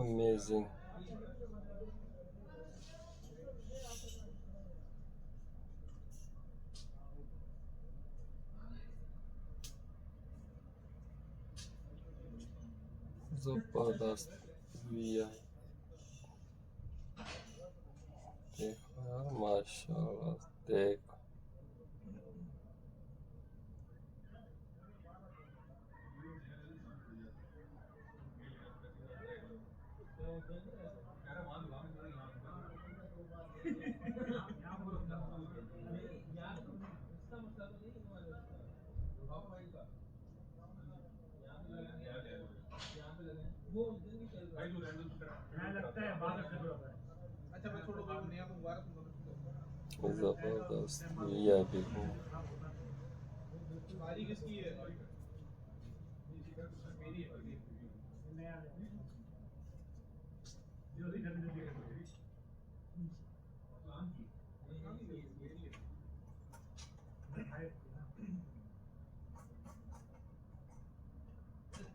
Amazing. जबरदस्त VI. देखो यार माशाल्लाह देखो। जबरदस्त वीआईपी हूँ।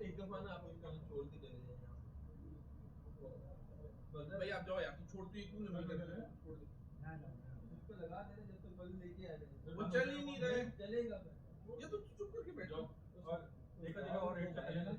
एक दफा ना आप इनका छोड़ के चले जाए भाई, आप जाओ यार, छोड़ते ही क्यों नहीं करते? छोड़ दो, उसको लगा देना जब तक बल लेके आ जाए। वो चल ही नहीं रहे, चलेगा ये तो चुप करके बैठो और देखा और रेट चलेगा।